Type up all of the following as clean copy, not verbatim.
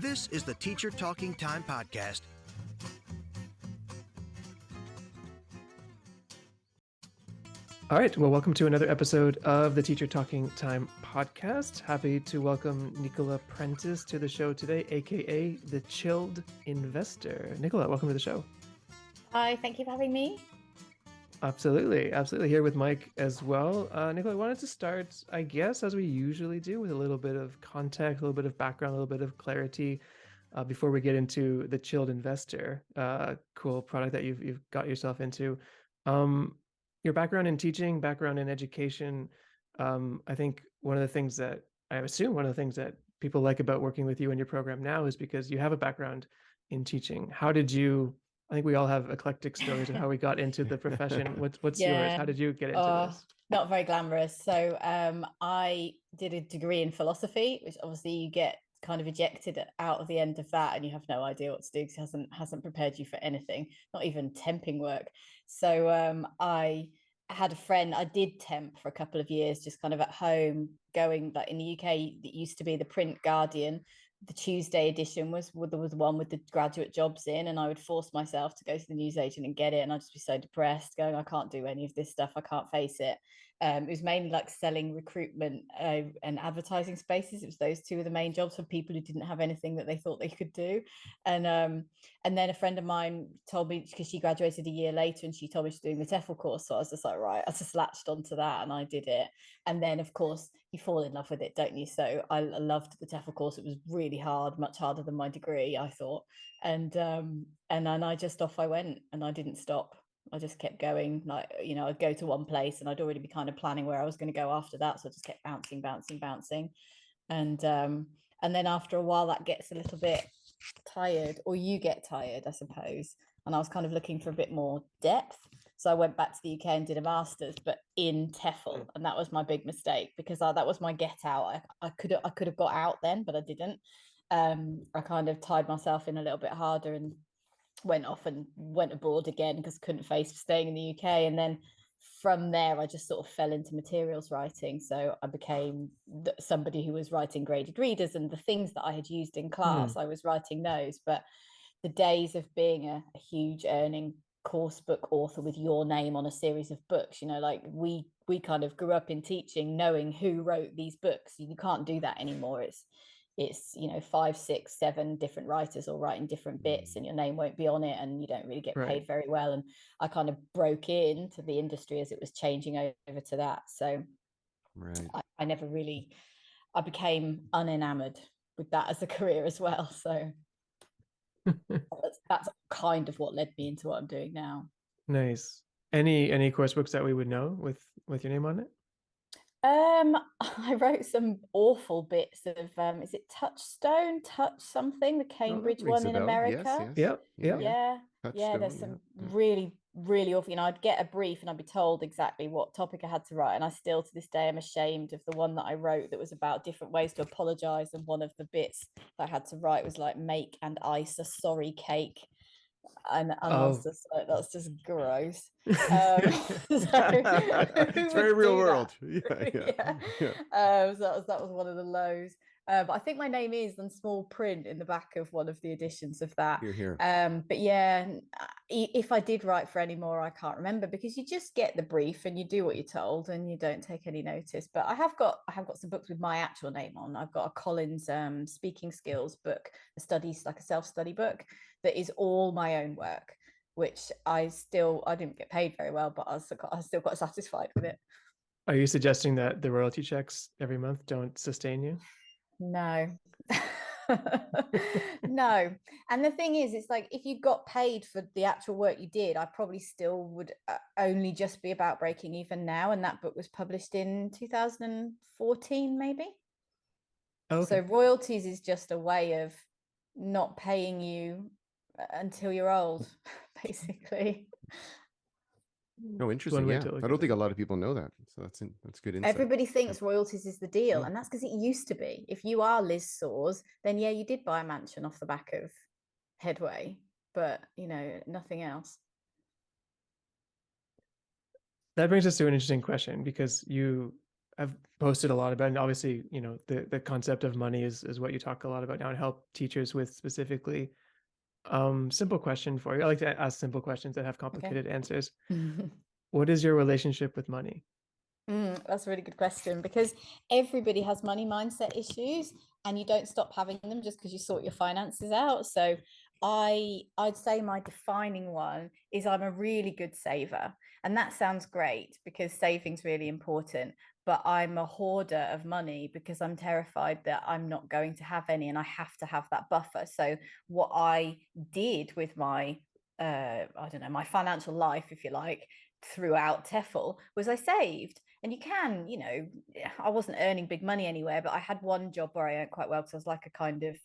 This is the Teacher Talking Time podcast. All right. Well, welcome to another episode of the Teacher Talking Time podcast. Happy to welcome Nicola Prentis to the show today, aka the Chilled Investor. Nicola, welcome to the show. Hi, thank you for having me. Absolutely. Here with Mike as well. Nicola, I wanted to start, I guess, as we usually do, with a little bit of context, a little bit of background, a little bit of clarity before we get into the Chilled Investor, cool product that you've got yourself into. Your background in teaching, background in education, I think one of the things that people like about working with you in your program now is because you have a background in teaching. I think we all have eclectic stories of how we got into the profession. What's yours? How did you get into this? Not very glamorous. So I did a degree in philosophy, which obviously you get kind of ejected out of the end of that and you have no idea what to do because it hasn't prepared you for anything, not even temping work. So I had a friend, I did temp for a couple of years, just kind of at home, going like in the UK, it used to be the print Guardian. The Tuesday edition was the one with the graduate jobs in, and I would force myself to go to the newsagent and get it, and I'd just be so depressed going, I can't do any of this stuff, I can't face it. It was mainly like selling recruitment and advertising spaces. It was those two of the main jobs for people who didn't have anything that they thought they could do. And then a friend of mine told me, because she graduated a year later, and she told me she's doing the TEFL course. So I was just like, right, I just latched onto that and I did it. And then of course you fall in love with it, don't you? So I loved the TEFL course. It was really hard, much harder than my degree, I thought. And then I just off I went, and I didn't stop. I just kept going. Like, you know, I'd go to one place and I'd already be kind of planning where I was going to go after that. So I just kept bouncing. And then after a while that gets a little bit tired, or you get tired, I suppose. And I was kind of looking for a bit more depth. So I went back to the UK and did a master's, but in TEFL. And that was my big mistake, because that was my get out. I could have got out then, but I didn't. I kind of tied myself in a little bit harder and went abroad again because I couldn't face staying in the UK. And then from there, I just sort of fell into materials writing. So I became somebody who was writing graded readers, and the things that I had used in class, I was writing those. But the days of being a huge earning course book author with your name on a series of books, you know, like we kind of grew up in teaching knowing who wrote these books. You can't do that anymore. It's you know, 5, 6, 7 different writers all writing different bits, and your name won't be on it, and you don't really get paid very well. And I kind of broke into the industry as it was changing over to that. So I never really, I became unenamored with that as a career as well. So that's kind of what led me into what I'm doing now. Nice. Any course books that we would know with your name on it? I wrote some awful bits of is it Touch something, the Cambridge one in America. Yes. Yeah, there's some really awful, you know, I'd get a brief and I'd be told exactly what topic I had to write, and I still to this day am ashamed of the one that I wrote that was about different ways to apologize, and one of the bits that I had to write was like, make and ice a sorry cake. And I was just like, that's just gross. It's very real world. So that was one of the lows. But I think my name is in small print in the back of one of the editions of that. Here. But yeah, if I did write for any more, I can't remember, because you just get the brief and you do what you're told and you don't take any notice. But I have got some books with my actual name on. I've got a Collins speaking skills book, like a self-study book that is all my own work, which I didn't get paid very well, but I was still quite satisfied with it. Are you suggesting that the royalty checks every month don't sustain you? No. No. And the thing is, it's like, if you got paid for the actual work you did, I probably still would only just be about breaking even now. And that book was published in 2014, maybe. Okay. So royalties is just a way of not paying you until you're old, basically. No, interesting. Yeah, I don't think a lot of people know that. So that's good insight. Everybody thinks royalties is the deal, and that's because it used to be. If you are Liz Soars, then yeah, you did buy a mansion off the back of Headway, but you know, nothing else. That brings us to an interesting question, because you I've posted a lot about, and obviously, the concept of money is what you talk a lot about now and help teachers with specifically. Simple question for you. I like to ask simple questions that have complicated answers. What is your relationship with money? That's a really good question, because everybody has money mindset issues, and you don't stop having them just because you sort your finances out. So I'd say my defining one is I'm a really good saver. And that sounds great because saving's really important, but I'm a hoarder of money because I'm terrified that I'm not going to have any and I have to have that buffer. So what I did with my I don't know, my financial life, if you like, throughout TEFL was I saved. And you can, I wasn't earning big money anywhere, but I had one job where I earned quite well because I was like a kind of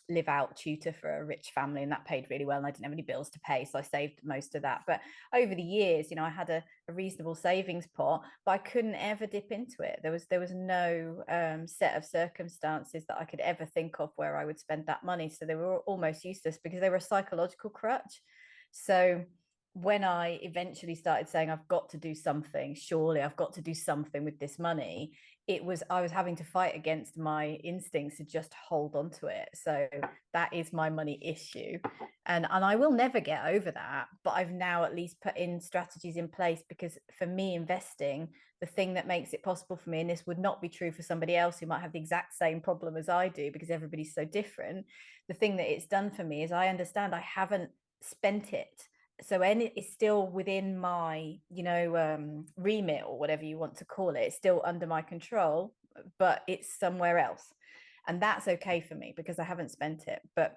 live out tutor for a rich family, and that paid really well, and I didn't have any bills to pay, so I saved most of that. But over the years, I had a reasonable savings pot, but I couldn't ever dip into it. There was no set of circumstances that I could ever think of where I would spend that money, so they were almost useless because they were a psychological crutch. So when I eventually started saying, I've got to do something, surely I've got to do something with this money, I was having to fight against my instincts to just hold on to it. So that is my money issue. And I will never get over that, but I've now at least put in strategies in place, because for me, investing, the thing that makes it possible for me, and this would not be true for somebody else who might have the exact same problem as I do because everybody's so different, the thing that it's done for me is I understand I haven't spent it. So it's still within my remit, or whatever you want to call it. It's still under my control, but it's somewhere else, and that's okay for me because I haven't spent it. But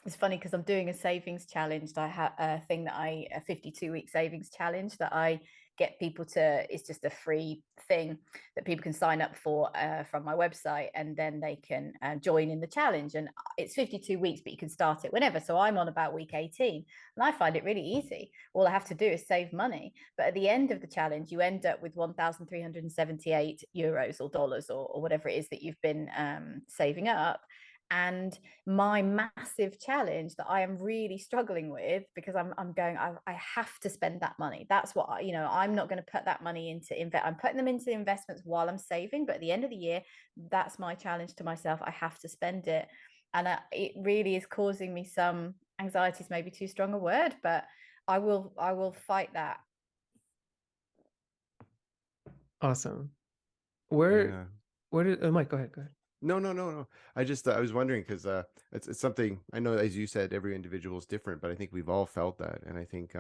it's funny because I'm doing a savings challenge. I have a 52-week savings challenge that I get people to. It's just a free thing that people can sign up for from my website, and then they can join in the challenge. And it's 52 weeks, but you can start it whenever. So I'm on about week 18, and I find it really easy. All I have to do is save money. But at the end of the challenge, you end up with 1,378 euros or dollars or whatever it is that you've been saving up. And my massive challenge that I am really struggling with, because I have to spend that money. That's what I'm not going to put that money into I'm putting them into investments while I'm saving, but at the end of the year, that's my challenge to myself. I have to spend it. And it really is causing me some anxiety, is maybe too strong a word, but I will fight that. Awesome. Where did Mike, go ahead. No. I was wondering because it's something I know, as you said, every individual is different, but I think we've all felt that. And I think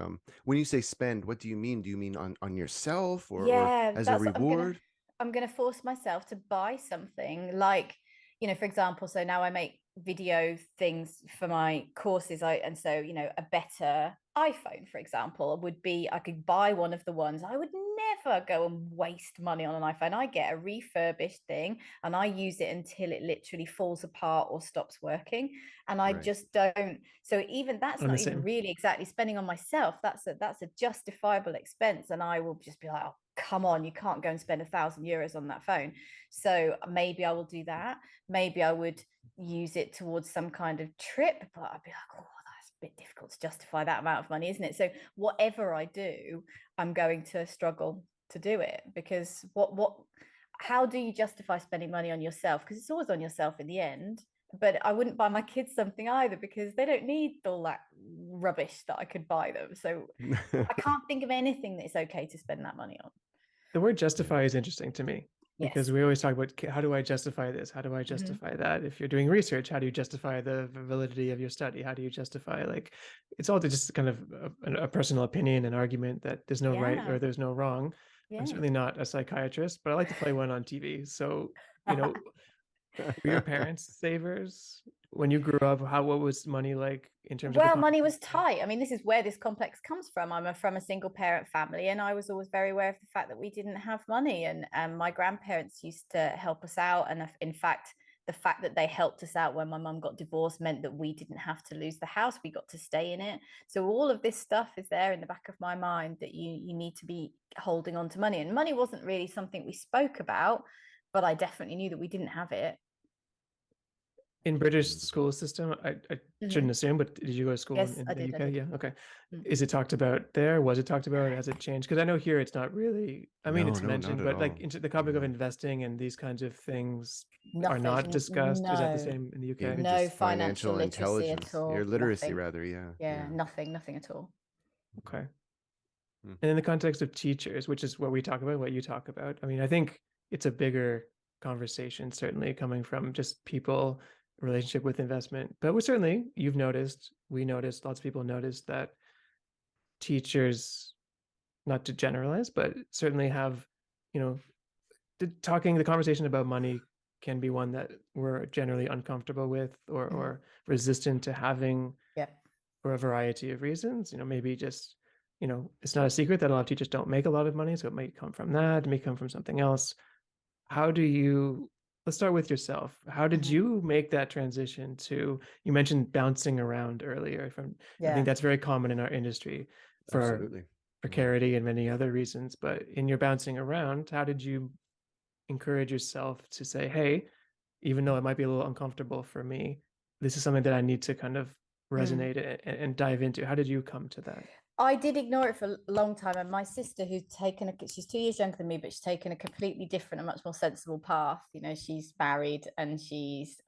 when you say spend, what do you mean? Do you mean on yourself or as a reward? I'm gonna force myself to buy something like, for example, so now I make video things for my courses. So a better iPhone, for example, would be, I could buy one of the ones. I would never go and waste money on an iPhone. I get a refurbished thing and I use it until it literally falls apart or stops working. And I just don't. So even that's not even really exactly spending on myself. That's a justifiable expense. And I will just be like, oh, come on, you can't go and spend 1,000 euros on that phone. So maybe I will do that. Maybe I would use it towards some kind of trip, but I'd be like, oh, that's a bit difficult to justify that amount of money, isn't it? So whatever I do, I'm going to struggle to do it, because how do you justify spending money on yourself? Because it's always on yourself in the end. But I wouldn't buy my kids something either, because they don't need all that rubbish that I could buy them. So I can't think of anything that it's okay to spend that money on. The word justify is interesting to me, because we always talk about, how do I justify this? How do I justify that? If you're doing research, how do you justify the validity of your study? How do you justify, it's all just kind of a personal opinion, an argument that there's no right or there's no wrong. I'm certainly not a psychiatrist, but I like to play one on TV. So, were your parents savers when you grew up? What was money like in terms of? Well, money was tight. I mean, this is where this complex comes from. I'm from a single parent family, and I was always very aware of the fact that we didn't have money. And my grandparents used to help us out. And in fact, the fact that they helped us out when my mum got divorced meant that we didn't have to lose the house. We got to stay in it. So all of this stuff is there in the back of my mind, that you need to be holding on to money. And money wasn't really something we spoke about, but I definitely knew that we didn't have it. In British school system, I shouldn't assume, but did you go to school Yes, in I the did, UK? I did. Yeah, okay. Mm. Is it talked about there? Was it talked about? Has it changed? Because I know here it's not really. I mean, No, it's no, mentioned, not at but like all. into the topic of Yeah. investing and these kinds of things are Nothing. not discussed. Is that the No, same in the UK? Even no just financial financial literacy at intelligence, your all. literacy Nothing. rather. Yeah. Yeah, nothing at all. Okay. Hmm. And in the context of teachers, which is what we talk about, what you talk about, I mean, I think it's a bigger conversation, certainly coming from just people, relationship with investment. But we certainly, you've noticed, we noticed, lots of people noticed that teachers, not to generalize, but certainly have, you know, the conversation about money can be one that we're generally uncomfortable with or resistant to having Yeah. for a variety of reasons. Maybe just, it's not a secret that a lot of teachers don't make a lot of money. So it might come from that, it may come from something else. Let's start with yourself. How did you make that transition to, you mentioned bouncing around earlier I think that's very common in our industry for Absolutely. precarity and many other reasons. But in your bouncing around, how did you encourage yourself to say, hey, even though it might be a little uncomfortable for me, this is something that I need to kind of resonate and dive into? How did you come to that? I did ignore it for a long time, and my sister, she's 2 years younger than me, but she's taken a completely different and much more sensible path. She's married and she's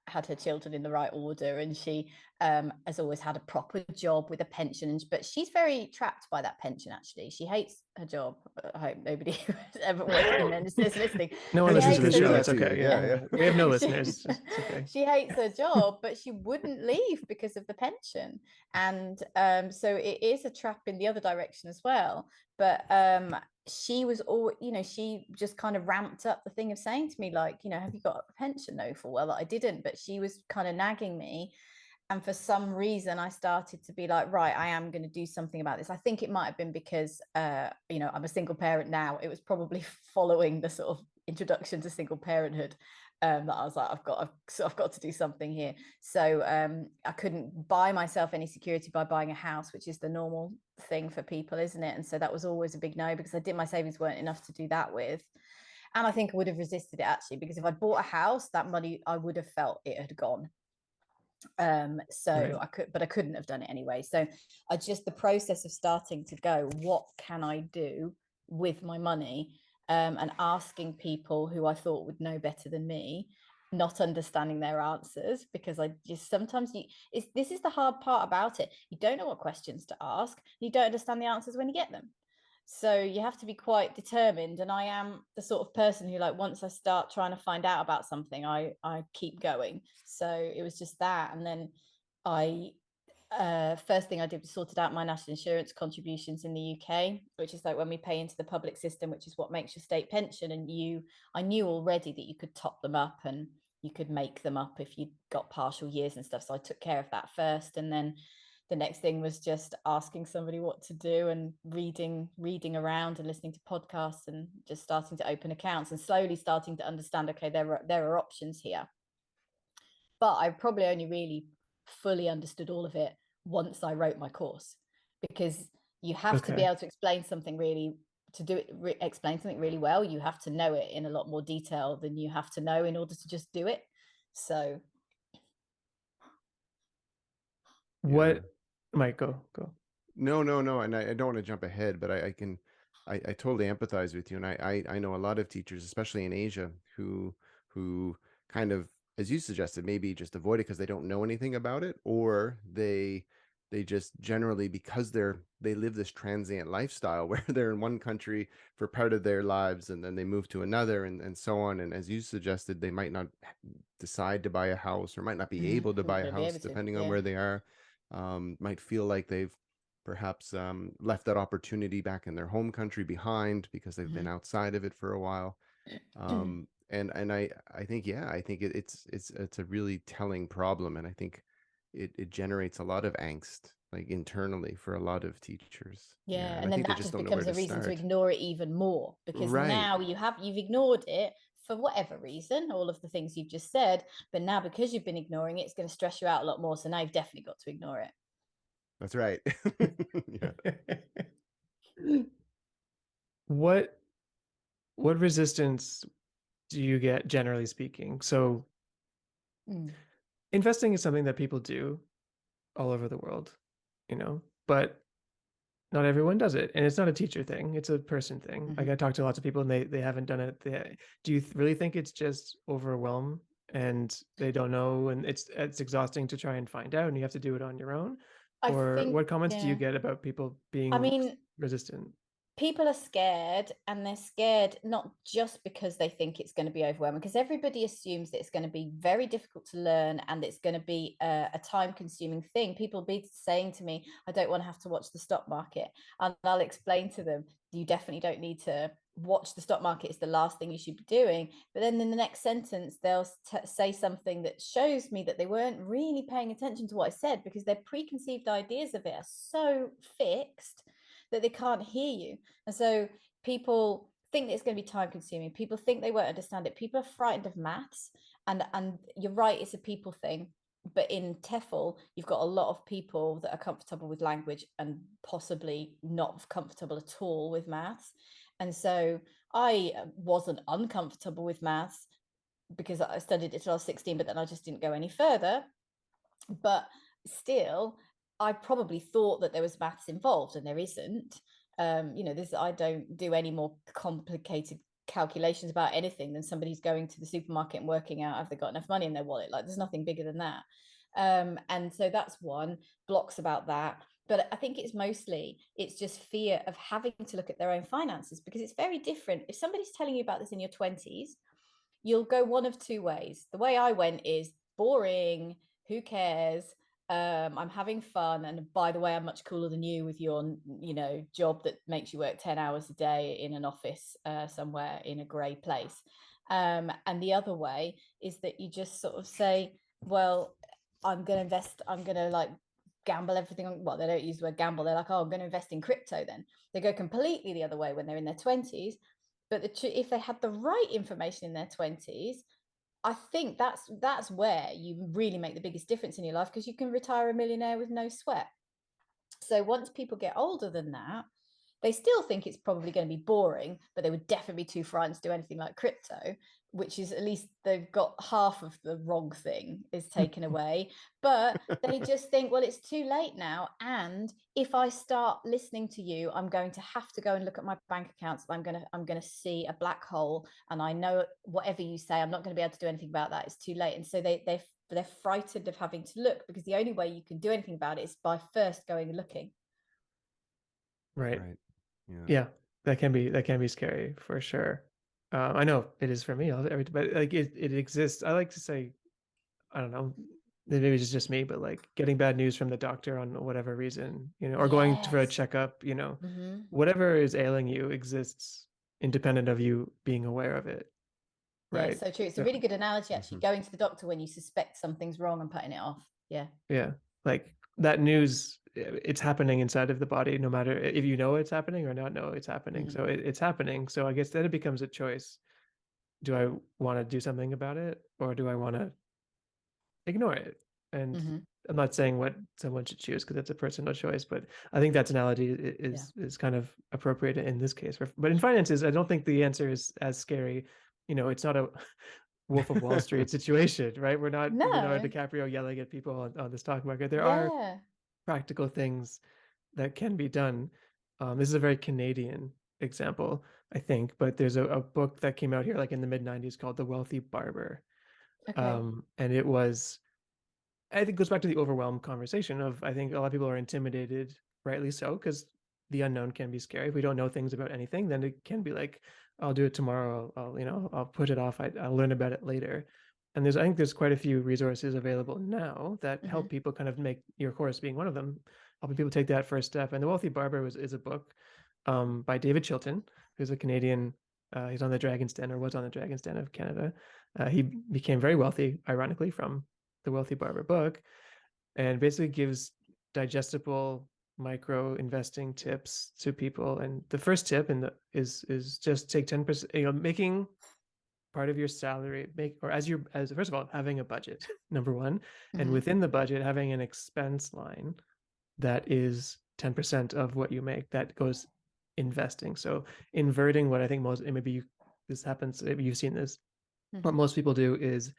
had her children in the right order, and she has always had a proper job with a pension, but she's very trapped by that pension. Actually, she hates her job. I hope nobody who's ever working in is listening. No one listens to the show. It's okay. Yeah. We have no listeners. It's okay. She hates her job, but she wouldn't leave because of the pension, and so it is a trap in the other direction as well. But she was all, she just kind of ramped up the thing of saying to me, like, have you got a pension? No, full well that I didn't, but she was kind of nagging me. And for some reason, I started to be like, right, I am going to do something about this. I think it might have been because, I'm a single parent now. It was probably following the sort of introduction to single parenthood that I was like, I've got to do something here. So I couldn't buy myself any security by buying a house, which is the normal thing for people, isn't it? And so that was always a big no, because my savings weren't enough to do that with. And I think I would have resisted it, actually, because if I'd bought a house, that money, I would have felt it had gone. Right. I couldn't have done it anyway. So the process of starting to go, what can I do with my money? And asking people who I thought would know better than me, not understanding their answers, because this is the hard part about it. You don't know what questions to ask. You don't understand the answers when you get them. So you have to be quite determined. And I am the sort of person who, like, once I start trying to find out about something, I keep going. So it was just that. And then first thing I did was sorted out my national insurance contributions in the UK, which is like when we pay into the public system, which is what makes your state pension. And I knew already that you could top them up and you could make them up if you got partial years and stuff. So I took care of that first. And then the next thing was just asking somebody what to do and reading around and listening to podcasts and just starting to open accounts and slowly starting to understand, okay, there are options here. But I probably only really fully understood all of it once I wrote my course, because you have to be able to explain something really well. You have to know it in a lot more detail than you have to know in order to just do it. So what might go No, and I don't want to jump ahead, but I totally empathize with you. And I know a lot of teachers, especially in Asia, who kind of, as you suggested, maybe just avoid it because they don't know anything about it, or they just generally, because they live this transient lifestyle where they're in one country for part of their lives and then they move to another and so on. And as you suggested, they might not decide to buy a house or might not be able to buy a house depending on where they are. Might feel like they've perhaps left that opportunity back in their home country behind because they've been outside of it for a while. And I think, I think it's a really telling problem. And I think it generates a lot of angst, like internally, for a lot of teachers. And then that just becomes a reason to ignore it even more, because now you've ignored it for whatever reason, all of the things you've just said, but now because you've been ignoring it, it's going to stress you out a lot more. So now you've definitely got to ignore it. That's right. What resistance do you get, generally speaking? So Investing is something that people do all over the world, but not everyone does it. And it's not a teacher thing, it's a person thing. Like I talk to lots of people and they haven't done it. Do you really think it's just overwhelm and they don't know and it's exhausting to try and find out and you have to do it on your own? Or what comments do you get about people being resistant? People are scared, and they're scared not just because they think it's going to be overwhelming, because everybody assumes that it's going to be very difficult to learn and it's going to be a time-consuming thing. People be saying to me, I don't want to have to watch the stock market, and I'll explain to them, you definitely don't need to watch the stock market. It's the last thing you should be doing. But then in the next sentence they'll say something that shows me that they weren't really paying attention to what I said, because their preconceived ideas of it are so fixed that they can't hear you. And so people think that it's going to be time consuming. People think they won't understand it. People are frightened of maths. And you're right, it's a people thing. But in TEFL, you've got a lot of people that are comfortable with language and possibly not comfortable at all with maths. And so I wasn't uncomfortable with maths because I studied it till I was 16, but then I just didn't go any further. But still, I probably thought that there was maths involved, and there isn't. I don't do any more complicated calculations about anything than somebody's going to the supermarket and working out have they got enough money in their wallet. Like, there's nothing bigger than that. And so that's one, blocks about that. But I think it's just fear of having to look at their own finances, because it's very different. If somebody's telling you about this in your 20s, you'll go one of two ways. The way I went is boring, who cares? I'm having fun, and by the way, I'm much cooler than you with your job that makes you work 10 hours a day in an office somewhere in a grey place. And the other way is that you just sort of say, well, I'm going to invest, I'm going to like gamble everything on, well, they don't use the word gamble, they're like, oh, I'm going to invest in crypto. Then they go completely the other way when they're in their 20s. But if they had the right information in their 20s, I think that's where you really make the biggest difference in your life, because you can retire a millionaire with no sweat. So once people get older than that, they still think it's probably going to be boring, but they would definitely be too frightened to do anything like crypto, which is, at least they've got half of the wrong thing is taken away. But they just think, well, it's too late now. And if I start listening to you, I'm going to have to go and look at my bank accounts. I'm going to see a black hole. And I know whatever you say, I'm not going to be able to do anything about that. It's too late. And so they're frightened of having to look, because the only way you can do anything about it is by first going and looking. Right. Yeah, that can be scary for sure. I know it is for me, but like it exists. I like to say, I don't know, maybe it's just me, but like getting bad news from the doctor on whatever reason, or going for a checkup, whatever is ailing you exists independent of you being aware of it. Right. Yeah, so true. It's a really good analogy, actually, going to the doctor when you suspect something's wrong and putting it off. Yeah. Yeah. Like that news, it's happening inside of the body, no matter if you know it's happening or not know it's happening. So it's happening. So I guess then it becomes a choice. Do I want to do something about it, or do I want to ignore it? And I'm not saying what someone should choose, because it's a personal choice, but I think that analogy is kind of appropriate in this case. But in finances, I don't think the answer is as scary. It's not a Wolf of Wall Street situation, right? We're not Leonardo DiCaprio yelling at people on the stock market. There are practical things that can be done. This is a very Canadian example, I think, but there's a book that came out here like in the mid-90s called The Wealthy Barber. And it was, I think it goes back to the overwhelmed conversation of, I think a lot of people are intimidated, rightly so, because the unknown can be scary. If we don't know things about anything, then it can be like, I'll do it tomorrow. I'll put it off. I'll learn about it later. And I think there's quite a few resources available now that help people kind of make, your course being one of them, helping people take that first step. And The Wealthy Barber is a book by David Chilton, who's a Canadian. He's on the Dragon's Den, or was on the Dragon's Den of Canada. He became very wealthy, ironically, from The Wealthy Barber book, and basically gives digestible micro investing tips to people. And the first tip is just take 10%, making part of your salary, first of all, having a budget, number one, and within the budget, having an expense line that is 10% of what you make that goes investing. So inverting what I think this happens, maybe you've seen this, what most people do is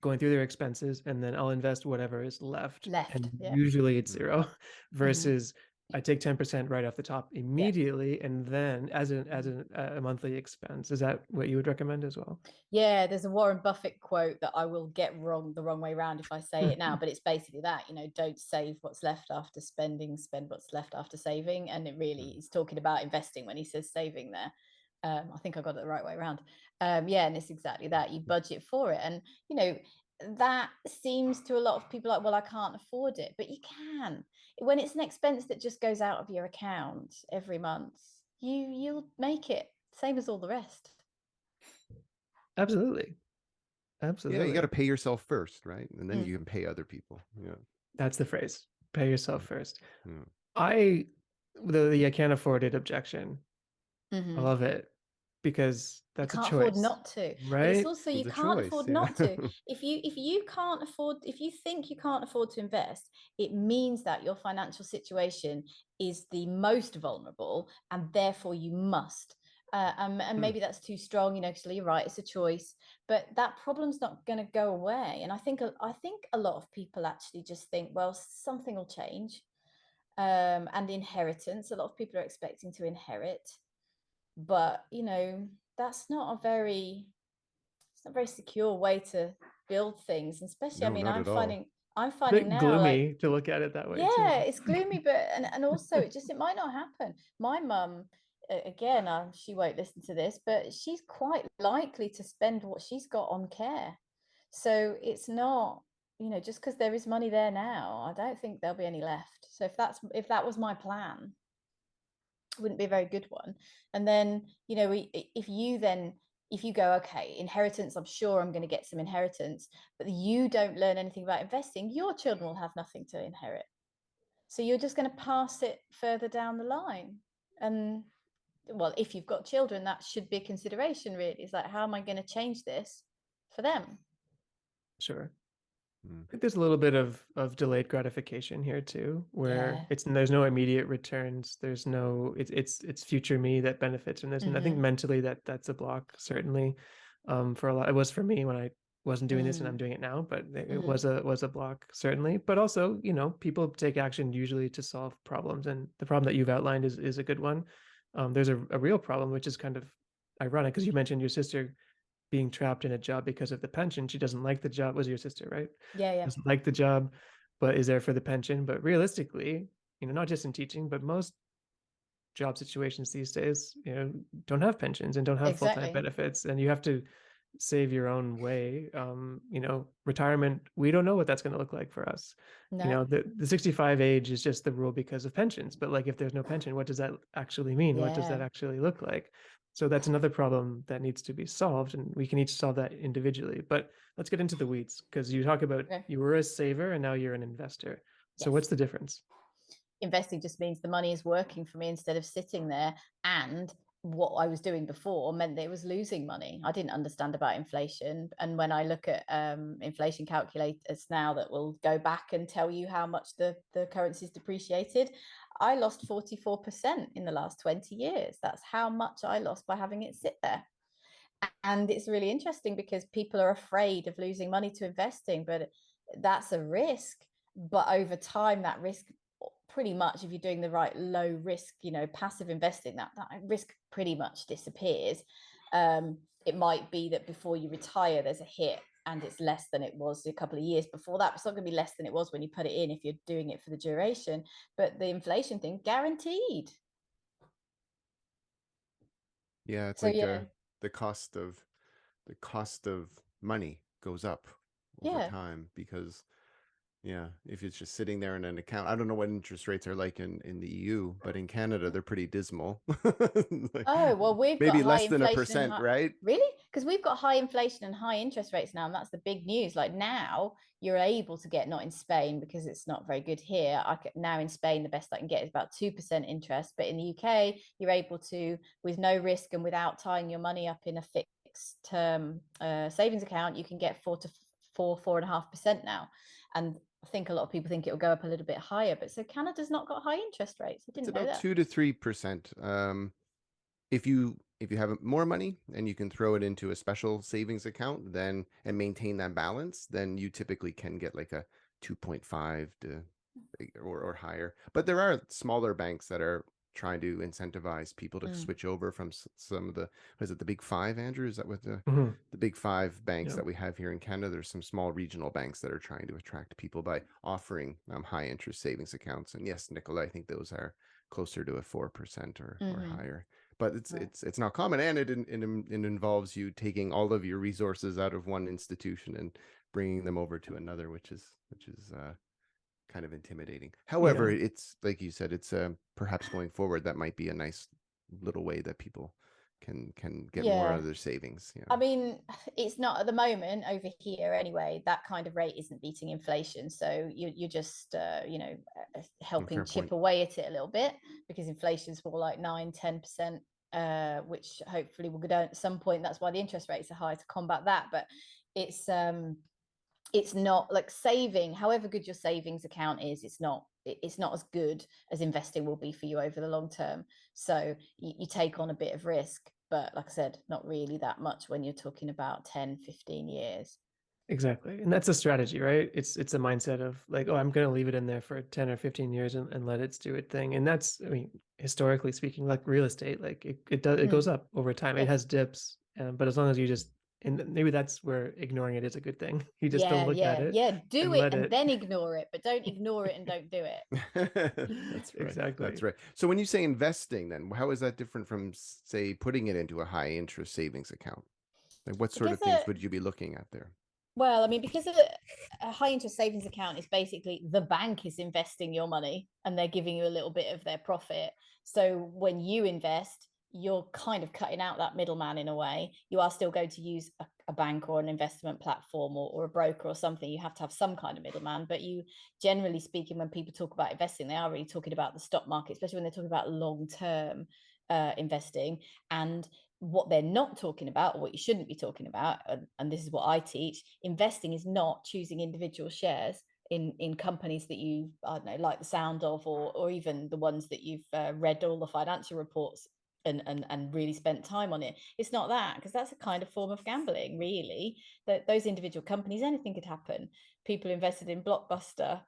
going through their expenses, and then I'll invest whatever is left. And Yeah. usually it's Mm. zero versus I take 10% right off the top immediately, and then as a monthly expense. Is that what you would recommend as well? Yeah, there's a Warren Buffett quote that I will get the wrong way around if I say it now, but it's basically that, don't save what's left after spending, spend what's left after saving. And it really is talking about investing when he says saving there. I think I got it the right way around. Yeah, and it's exactly that. You budget for it. And, that seems to a lot of people like, well, I can't afford it, but you can. When it's an expense that just goes out of your account every month, you'll make it, same as all the rest. Absolutely. Yeah, Absolutely. you got to pay yourself first, right? And then you can pay other people. Yeah. That's the phrase. Pay yourself first. Yeah. The I can't afford it objection. I love it because that's a choice. You can't afford not to. Right? But it's also you It's a can't choice, afford yeah. not to. If you can't afford, if you think you can't afford to invest, it means that your financial situation is the most vulnerable, and therefore you must. And maybe that's too strong, because you're right, it's a choice, but that problem's not going to go away. And I think a lot of people actually just think, well, something will change. And inheritance, a lot of people are expecting to inherit, but that's not a very secure way to build things. And especially, No, not at all. I'm A finding bit now, gloomy like, to look at it that way too. yeah, it's gloomy, but and also it might not happen. My mum, again, she won't listen to this, but she's quite likely to spend what she's got on care. So it's not, just because there is money there now, I don't think there'll be any left. So if that was my plan, it wouldn't be a very good one. And then, if you go, okay, inheritance, I'm sure I'm going to get some inheritance, but you don't learn anything about investing, your children will have nothing to inherit. So you're just going to pass it further down the line. And well, if you've got children, that should be a consideration, really. It's like, how am I going to change this for them? Sure. I think there's a little bit of delayed gratification here too, where there's no immediate returns. There's no it's future me that benefits from this. And I think mentally that's a block, certainly. For a lot, it was for me when I wasn't doing this, and I'm doing it now, but it was a block, certainly. But also, people take action usually to solve problems, and the problem that you've outlined is a good one. There's a real problem, which is kind of ironic, because you mentioned your sister being trapped in a job because of the pension. She doesn't like the job. Was your sister, right? Yeah. Doesn't like the job, but is there for the pension. But realistically, not just in teaching, but most job situations these days, don't have pensions and don't have full-time benefits, and you have to save your own way. Retirement, we don't know what that's going to look like for us. No. The 65 age is just the rule because of pensions, but like, if there's no pension, what does that actually mean? What does that actually look like? So that's another problem that needs to be solved, and we can each solve that individually. But let's get into the weeds, because you talk about you were a saver and now you're an investor. So what's the difference? Investing just means the money is working for me instead of sitting there, and what I was doing before meant that it was losing money. I didn't understand about inflation, and when I look at inflation calculators now that will go back and tell you how much the currency's depreciated, I lost 44% in the last 20 years. That's how much I lost by having it sit there. And it's really interesting because people are afraid of losing money to investing, but that's a risk. But over time, that risk, pretty much, if you're doing the right low risk, passive investing, that risk pretty much disappears. It might be that before you retire, there's a hit and it's less than it was a couple of years before that. It's not going to be less than it was when you put it in, if you're doing it for the duration. But the inflation thing, guaranteed. Yeah, it's like the cost of money goes up over time, because if it's just sitting there in an account. I don't know what interest rates are like in the EU, but in Canada they're pretty dismal. Like, oh, well, we've maybe got less than 1%, right? Really? Because we've got high inflation and high interest rates now, and that's the big news. Like, now you're able to get, not in Spain because it's not very good here. Now in Spain, the best I can get is about 2% interest, but in the UK, you're able to, with no risk and without tying your money up in a fixed term savings account, you can get 4.5% now. And I think a lot of people think it'll go up a little bit higher, but so Canada's not got high interest rates. I didn't know that. It's about 2 to 3%. if you have more money and you can throw it into a special savings account, then and maintain that balance, then you typically can get like a 2.5 to or higher. But there are smaller banks that are trying to incentivize people to switch over from some of the, what is it, the big five, Andrew? Is that what the big five banks that we have here in Canada? There's some small regional banks that are trying to attract people by offering high interest savings accounts. And yes, Nicola, I think those are closer to a 4% or higher. But it's not common, and it involves you taking all of your resources out of one institution and bringing them over to another, which is kind of intimidating. However, it's like you said, it's perhaps going forward that might be a nice little way that people can get more out of their savings. I mean, it's not at the moment over here anyway. That kind of rate isn't beating inflation, so you're just helping chip away at it a little bit, because inflation's more like 9-10%, which hopefully will go down at some point. That's why the interest rates are high, to combat that. But it's not like saving, however good your savings account is, it's not as good as investing will be for you over the long term. So you take on a bit of risk, but like I said, not really that much when you're talking about 10-15 years. Exactly. And that's a strategy, right? It's a mindset of like, oh, I'm going to leave it in there for 10 or 15 years and let it do its thing. And that's, I mean, historically speaking, like real estate, like it goes up over time. It has dips, but as long as you just, and maybe that's where ignoring it is a good thing. You just don't look at it. Yeah, do it and then ignore it, but don't ignore it and don't do it. That's right. Exactly. That's right. So when you say investing, then how is that different from, say, putting it into a high interest savings account? Like what sort of things would you be looking at there? Well, I mean, because a high interest savings account is basically the bank is investing your money and they're giving you a little bit of their profit. So when you invest, you're kind of cutting out that middleman in a way. You are still going to use a bank or an investment platform or a broker or something. You have to have some kind of middleman. But you, generally speaking, when people talk about investing, they are really talking about the stock market, especially when they're talking about long-term investing. And what they're not talking about, or what you shouldn't be talking about, and this is what I teach, investing is not choosing individual shares in companies that you, I don't know, like the sound of, or even the ones that you've read all the financial reports and really spent time on it. It's not that, because that's a kind of form of gambling, really. That those individual companies, anything could happen. People invested in Blockbuster,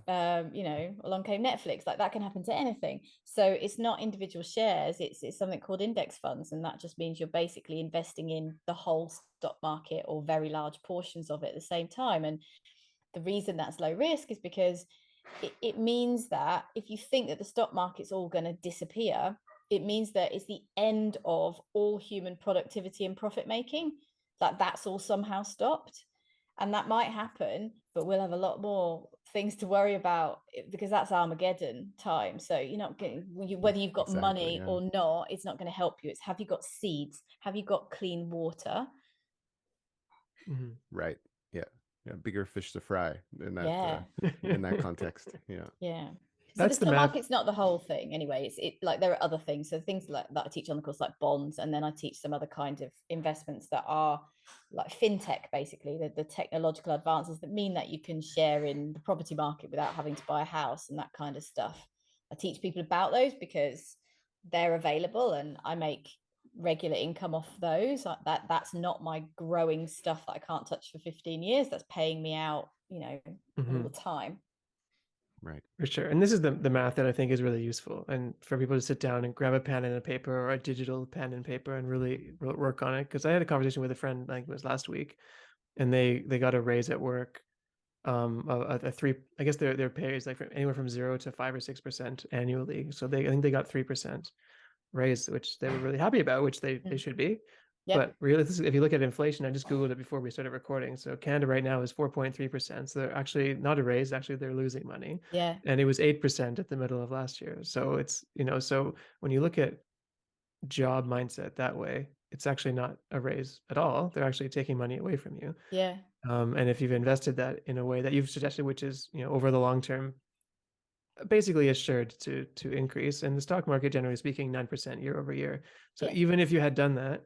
along came Netflix, like that can happen to anything. So it's not individual shares, it's something called index funds, and that just means you're basically investing in the whole stock market or very large portions of it at the same time. And the reason that's low risk is because it means that if you think that the stock market's all going to disappear, it means that it's the end of all human productivity and profit making, like that's all somehow stopped. And that might happen, but we'll have a lot more things to worry about, because that's Armageddon time. So you're not getting, whether you've got money or not, it's not going to help you. It's, have you got seeds? Have you got clean water? Right. Yeah. Bigger fish to fry in that in that context. Yeah. So the stock market's not the whole thing anyway. It's like there are other things. So things like that I teach on the course, like bonds, and then I teach some other kind of investments that are like fintech, basically the technological advances that mean that you can share in the property market without having to buy a house and that kind of stuff. I teach people about those because they're available and I make regular income off those. That's not my growing stuff that I can't touch for 15 years. That's paying me out, all the time. Right. For sure. And this is the math that I think is really useful. And for people to sit down and grab a pen and a paper, or a digital pen and paper, and really work on it. Because I had a conversation with a friend, I think it was last week, and they got a raise at work. A three, I guess their pay is like anywhere from 0 to 5 or 6% annually. So I think they got 3% raise, which they were really happy about, which they should be. Yep. But realistically, if you look at inflation, I just Googled it before we started recording. So Canada right now is 4.3%. So they're actually not a raise, actually they're losing money. Yeah. And it was 8% at the middle of last year. So it's, so when you look at job mindset that way, it's actually not a raise at all. They're actually taking money away from you. Yeah. And if you've invested that in a way that you've suggested, which is, over the long term, basically assured to increase, and the stock market, generally speaking, 9% year over year. So even if you had done that,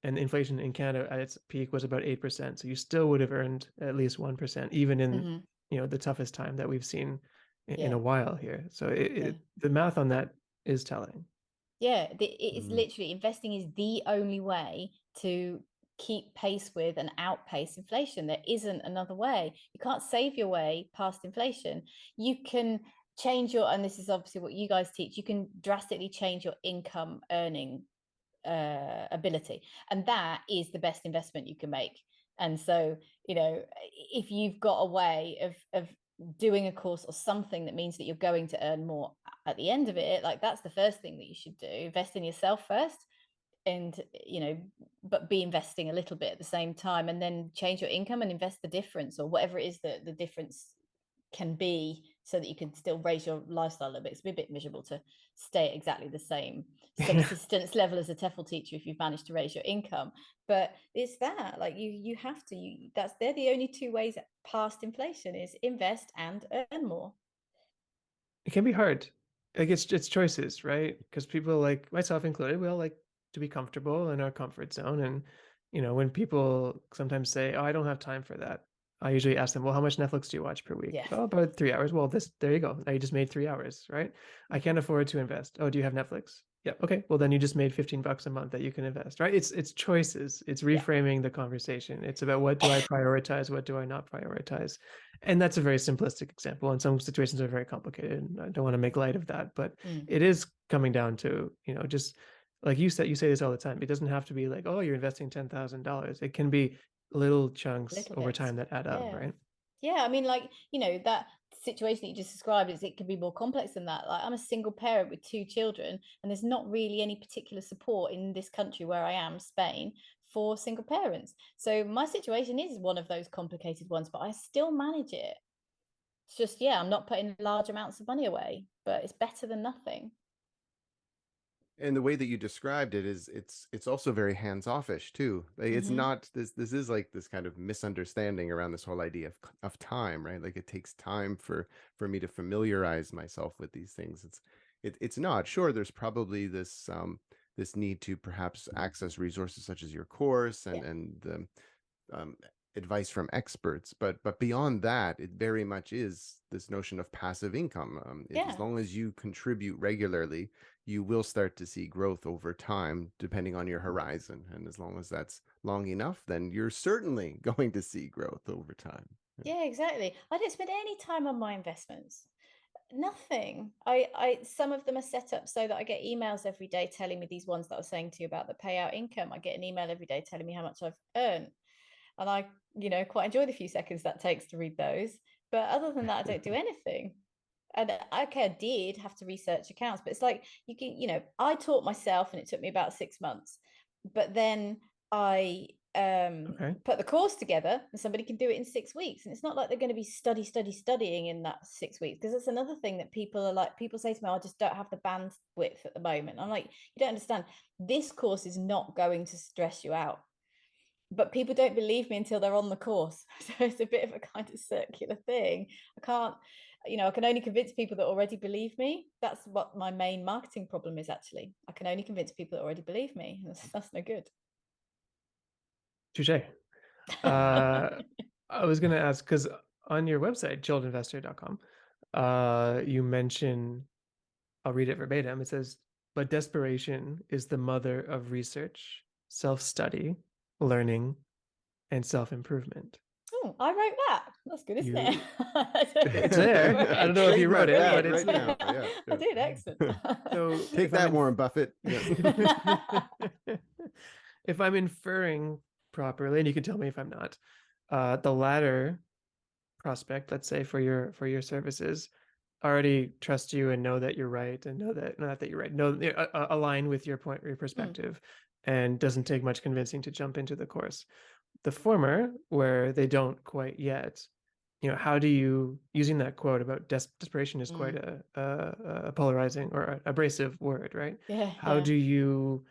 and inflation in Canada at its peak was about 8%. So you still would have earned at least 1%, even in the toughest time that we've seen in a while here. So the math on that is telling. Yeah, it's literally, investing is the only way to keep pace with and outpace inflation. There isn't another way. You can't save your way past inflation. You can change your, and this is obviously what you guys teach, you can drastically change your income earning ability, and that is the best investment you can make. And so, you know, if you've got a way of doing a course or something that means that you're going to earn more at the end of it, like, that's the first thing that you should do. Invest in yourself first, and, you know, but be investing a little bit at the same time, and then change your income and invest the difference, or whatever it is that the difference can be, so that you can still raise your lifestyle a little bit. It's a bit miserable to stay at exactly the same subsistence level as a TEFL teacher if you've managed to raise your income. But it's that, like, you have to, they're the only two ways past inflation, is invest and earn more. It can be hard. Like, it's choices, right? Because people, like myself included, we all like to be comfortable in our comfort zone. And, you know, when people sometimes say, "Oh, I don't have time for that," I usually ask them, "Well, how much Netflix do you watch per week?" Yeah. "Oh, about 3 hours." "Well, there you go. Now you just made 3 hours, right?" "I can't afford to invest." "Oh, do you have Netflix?" "Yeah." "Okay, well then you just made $15 a month that you can invest," right? It's choices. It's reframing the conversation. It's about, what do I prioritize? What do I not prioritize? And that's a very simplistic example. And some situations are very complicated. I don't want to make light of that, but it is coming down to, you know, just like you said, you say this all the time. It doesn't have to be like, "Oh, you're investing $10,000. It can be little chunks Little over bits. time that add up, right? Yeah, I mean, like, you know, that situation that you just described, is it could be more complex than that. Like, I'm a single parent with 2 children, and there's not really any particular support in this country where I am, Spain, for single parents. So my situation is one of those complicated ones, but I still manage it. It's just, yeah, I'm not putting large amounts of money away, but it's better than nothing. And the way that you described it is, it's also very hands-offish too. Like, it's not this is like this kind of misunderstanding around this whole idea of time, right? Like, it takes time for me to familiarize myself with these things. It's not, sure, there's probably this need to perhaps access resources such as your course and the um, advice from experts, but beyond that, it very much is this notion of passive income. As long as you contribute regularly, you will start to see growth over time, depending on your horizon. And as long as that's long enough, then you're certainly going to see growth over time. Yeah, exactly. I don't spend any time on my investments. Nothing. I some of them are set up so that I get emails every day telling me, these ones that I was saying to you about, the payout income. I get an email every day telling me how much I've earned. And I, you know, quite enjoy the few seconds that takes to read those. But other than that, I don't do anything. And okay, I did have to research accounts, but it's like, you can, you know, I taught myself and it took me about 6 months. But then I put the course together, and somebody can do it in 6 weeks. And it's not like they're going to be studying in that 6 weeks, because that's another thing that people are like, people say to me, "I just don't have the bandwidth at the moment." I'm like, you don't understand. This course is not going to stress you out. But people don't believe me until they're on the course. So it's a bit of a kind of circular thing. I can't, you know, I can only convince people that already believe me. That's what my main marketing problem is, actually. I can only convince people that already believe me. That's no good. Touche. I was going to ask, because on your website, chilledinvestor.com, you mention, I'll read it verbatim. It says, "But desperation is the mother of research, self-study, learning, and self-improvement." Oh, I wrote that. That's good, isn't it? It's there. I don't know if you wrote it, but it's right there. now. Yeah, I did. Excellent. So take that, Warren Buffett. Yes. If I'm inferring properly, and you can tell me if I'm not, the latter prospect, let's say, for your services, already trust you and know that you're right, and know that, not that you're right, know, align with your point, your perspective, and doesn't take much convincing to jump into the course. The former, where they don't quite yet, you know, how do you, using that quote about desperation is quite a polarizing or abrasive word, right? How do you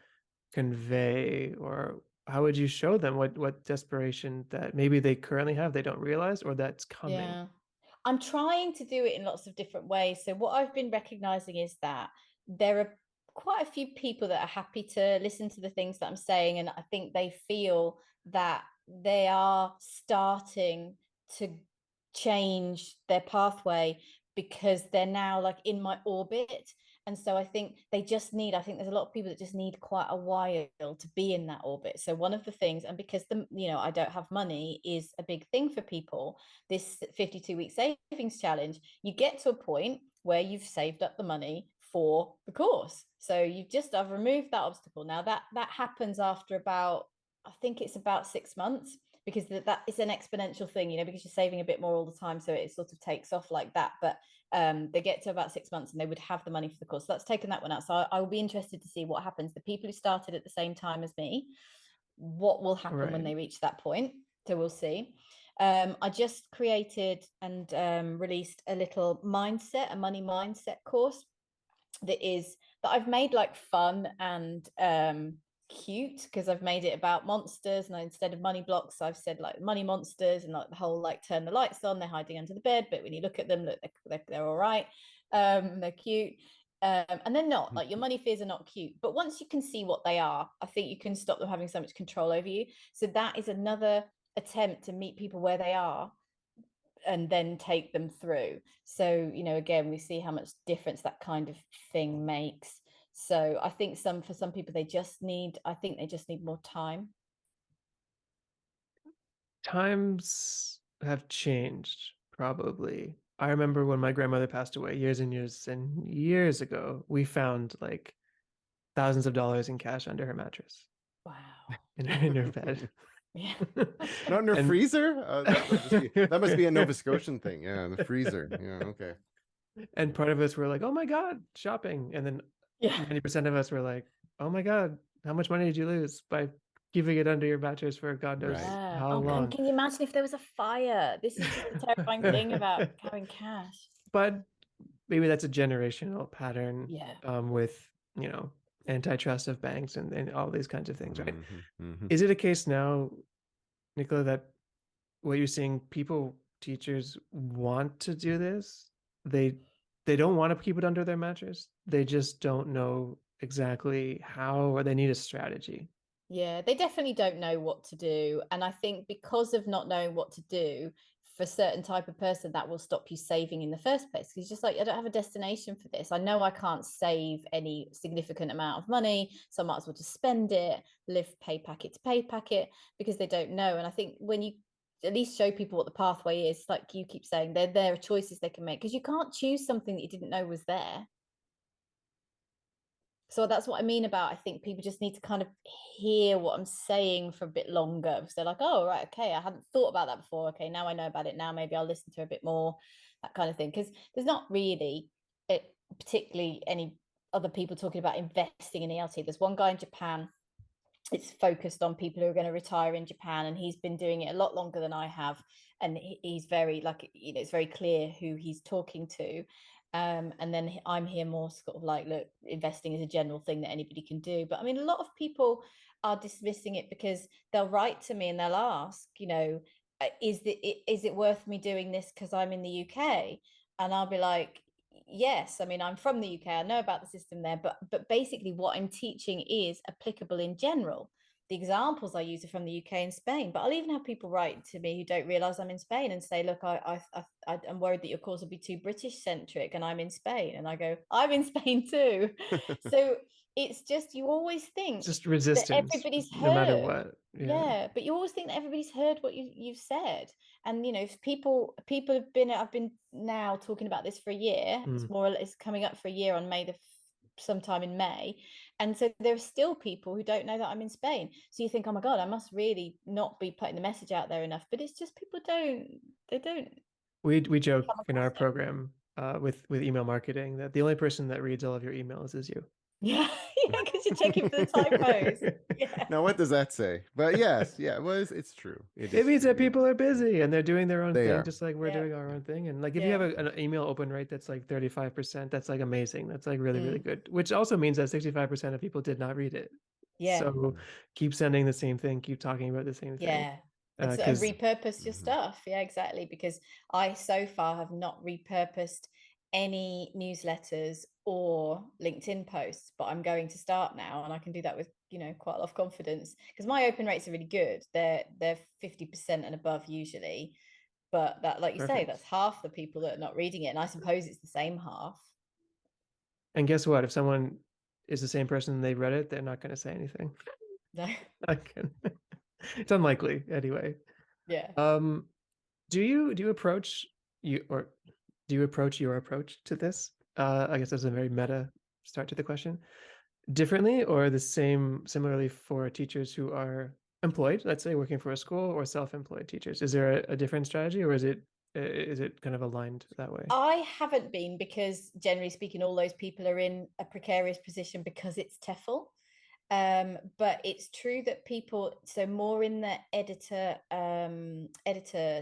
convey, or how would you show them what desperation that maybe they currently have, they don't realize, or that's coming? I'm trying to do it in lots of different ways. So what I've been recognizing is that there are quite a few people that are happy to listen to the things that I'm saying, and I think they feel that they are starting to change their pathway, because they're now like in my orbit, And so I think I think there's a lot of people that just need quite a while to be in that orbit. So one of the things, and because I don't have money is a big thing for people, this 52-week savings challenge, you get to a point where you've saved up the money for the course. So I've removed that obstacle. Now that happens after about, I think it's about 6 months, because that is an exponential thing, because you're saving a bit more all the time. So it sort of takes off like that. But they get to about 6 months and they would have the money for the course. So that's taken that one out. So I will be interested to see what happens. The people who started at the same time as me, what will happen when they reach that point. So we'll see. I just created and released a little a money mindset course that I've made like fun and cute, because I've made it about monsters, and instead of money blocks I've said like money monsters, and like the whole like turn the lights on, they're hiding under the bed, but when you look at them, look, they're all right. They're cute. And they're not, like, your money fears are not cute, but once you can see what they are, I think you can stop them having so much control over you. So that is another attempt to meet people where they are and then take them through. So again, we see how much difference that kind of thing makes. So I think for some people, they just need more time. Times have changed, probably. I remember when my grandmother passed away years and years and years ago, we found like thousands of dollars in cash under her mattress. Wow. In her bed. Yeah. Not in her freezer? That must be a Nova Scotian thing. Yeah, in the freezer. Yeah, okay. And part of us were like, oh my God, shopping. And then 90% of us were like, oh my God, how much money did you lose by keeping it under your mattress for God knows how long? Can you imagine if there was a fire? This is just the terrifying thing about having cash. But maybe that's a generational pattern. With antitrust of banks and all these kinds of things, right? Is it a case now, Nicola, that what you're seeing, teachers want to do this? They don't want to keep it under their mattress. They just don't know exactly how, or they need a strategy. Yeah, they definitely don't know what to do. And I think because of not knowing what to do, for a certain type of person, that will stop you saving in the first place. Because just like, I don't have a destination for this. I know I can't save any significant amount of money, so I might as well just spend it, live pay packet to pay packet, because they don't know. And I think when you at least show people what the pathway is, like you keep saying, there are choices they can make, because you can't choose something that you didn't know was there. So that's what I mean about, I think people just need to kind of hear what I'm saying for a bit longer, because they're like, oh, right, okay, I hadn't thought about that before. Okay, now I know about it. Now maybe I'll listen to a bit more, that kind of thing. Because there's not really particularly any other people talking about investing in ELT. There's one guy in Japan. It's focused on people who are going to retire in Japan, and he's been doing it a lot longer than I have. And he's very, like, it's very clear who he's talking to. And then I'm here more sort of like, look, investing is a general thing that anybody can do. But I mean, a lot of people are dismissing it because they'll write to me and they'll ask, is it worth me doing this because I'm in the UK? And I'll be like, yes. I mean, I'm from the UK. I know about the system there, but basically what I'm teaching is applicable in general. The examples I use are from the UK and Spain, but I'll even have people write to me who don't realize I'm in Spain and say, look, I'm worried that your course will be too British centric and I'm in Spain. And I go, I'm in Spain too. So it's just, you always think it's just resistance, everybody's heard, no matter what. Yeah, but you always think that everybody's heard what you've said. And if people have been, I've been now talking about this for a year. It's coming up for a year on sometime in May. And so there are still people who don't know that I'm in Spain. So you think, oh my God, I must really not be putting the message out there enough. But it's just people don't. We joke in our program with email marketing that the only person that reads all of your emails is you. Yeah, because you're checking for the typos. Yeah. Now, what does that say? But yes, yeah, well, it's true. It means that people are busy and they're doing their own thing, just like we're doing our own thing. And like, if you have an email open rate that's like 35%, that's like amazing. That's like really, really good. Which also means that 65% of people did not read it. Yeah. So keep sending the same thing. Keep talking about the same thing. Yeah. And repurpose your stuff. Yeah, exactly. Because I so far have not repurposed any newsletters or LinkedIn posts, but I'm going to start now, and I can do that with quite a lot of confidence, because my open rates are really good. They're 50% and above usually, but that, like you say, that's half the people that are not reading it, and I suppose it's the same half. And guess what? If someone is the same person and they've read it, they're not going to say anything. No. It's unlikely anyway. Yeah. Do you approach your approach to this? I guess that's a very meta start to the question. Differently or the same, similarly for teachers who are employed, let's say working for a school, or self-employed teachers? Is there a different strategy, or is it kind of aligned that way? I haven't been, because generally speaking, all those people are in a precarious position because it's TEFL. But it's true that people, so more in the editor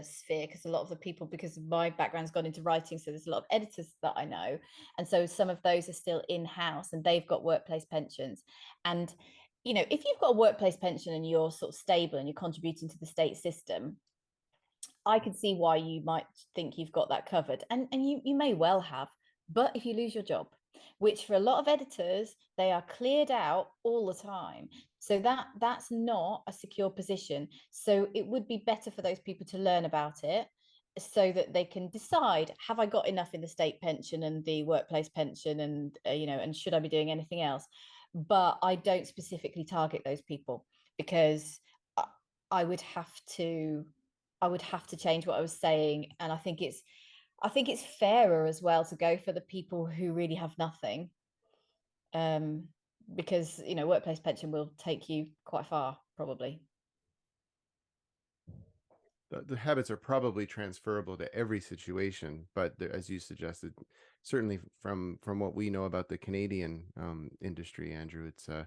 sphere, because a lot of the people, because my background's gone into writing, so there's a lot of editors that I know, and so some of those are still in-house and they've got workplace pensions. And if you've got a workplace pension and you're sort of stable and you're contributing to the state system, I can see why you might think you've got that covered, and you may well have. But if you lose your job, which for a lot of editors, they are cleared out all the time, so that's not a secure position. So it would be better for those people to learn about it, so that they can decide, have I got enough in the state pension and the workplace pension, and and should I be doing anything else? But I don't specifically target those people, because I would have to change what I was saying. And I think it's fairer as well to go for the people who really have nothing, because workplace pension will take you quite far, probably. The habits are probably transferable to every situation, but as you suggested, certainly from what we know about the Canadian industry, Andrew, it's there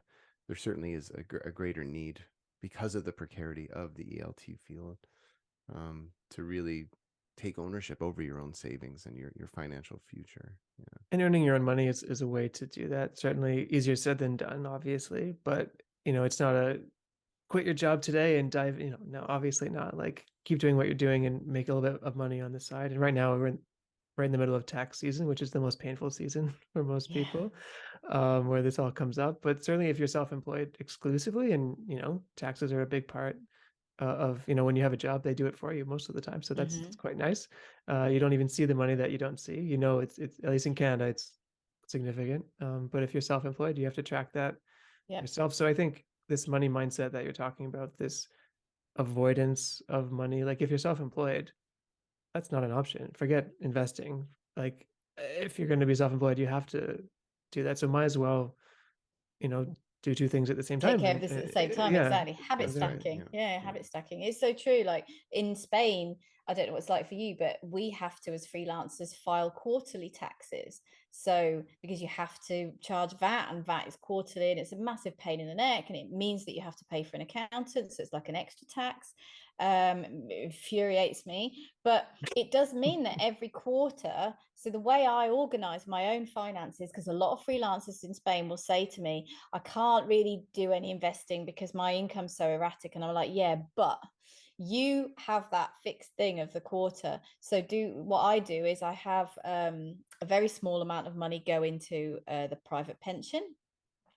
certainly is a greater need, because of the precarity of the ELT field, to really take ownership over your own savings and your financial future. Yeah. And earning your own money is a way to do that. Certainly easier said than done, obviously, but it's not a quit your job today and dive, no, obviously not. Like, keep doing what you're doing and make a little bit of money on the side. And right now we're right in the middle of tax season, which is the most painful season for most Yeah. people, where this all comes up. But certainly if you're self-employed exclusively, and taxes are a big part of when you have a job, they do it for you most of the time, so that's quite nice. You don't even see the money that you don't see. It's at least in Canada, it's significant. But if you're self-employed, you have to track that yourself. So I think this money mindset that you're talking about, this avoidance of money, like if you're self-employed, that's not an option. Forget investing. Like, if you're going to be self-employed, you have to do that. So might as well, do two things at the same Take time. care of this at the same time. Yeah, Exactly. Habit That's right, stacking. yeah. Habit stacking. It's so true. Like in Spain, I don't know what it's like for you, but we have to, as freelancers, file quarterly taxes. So because you have to charge VAT, and VAT is quarterly, and it's a massive pain in the neck, and it means that you have to pay for an accountant. So it's like an extra tax. It infuriates me, but it does mean that every quarter. So the way I organize my own finances, because a lot of freelancers in Spain will say to me, I can't really do any investing because my income's so erratic. And I'm like, yeah, but you have that fixed thing of the quarter. So what I do is I have a very small amount of money go into the private pension.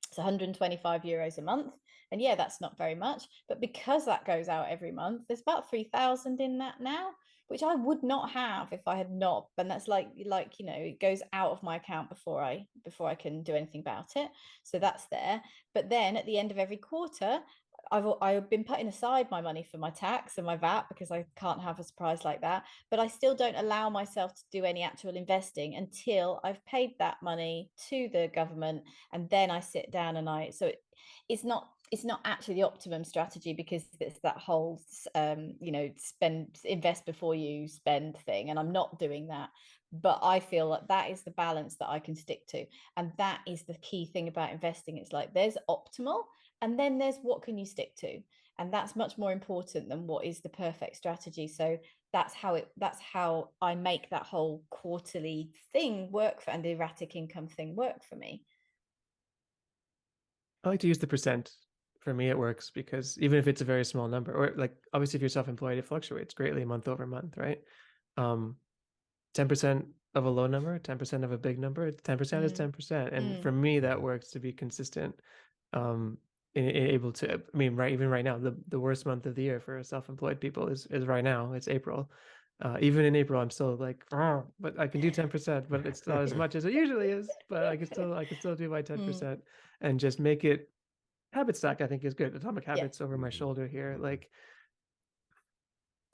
It's 125 euros a month. And yeah, that's not very much. But because that goes out every month, there's about 3,000 in that now, which I would not have if I had not. And that's like it goes out of my account before I can do anything about it. So that's there. But then at the end of every quarter, I've been putting aside my money for my tax and my VAT, because I can't have a surprise like that. But I still don't allow myself to do any actual investing until I've paid that money to the government, and then I sit down and it's not actually the optimum strategy, because it's that whole invest before you spend thing, and I'm not doing that. But I feel like that is the balance that I can stick to, and that is the key thing about investing. It's like there's optimal, and then there's what can you stick to, and that's much more important than what is the perfect strategy. So that's how I make that whole quarterly thing work and the erratic income thing work for me. I like to use the percent. For me, it works, because even if it's a very small number, or like obviously if you're self-employed, it fluctuates greatly month over month, right? 10% of a low number, 10% of a big number, 10% is 10%. And for me, that works to be consistent. Able to, I mean, right, even right now, the worst month of the year for self-employed people is right now. It's April. Even in April, I'm still like, "Oh," but I can do 10%, but it's not as much as it usually is. But I can still do my 10% and just make it habit stack. I think is good. Atomic habits over my shoulder here. Like,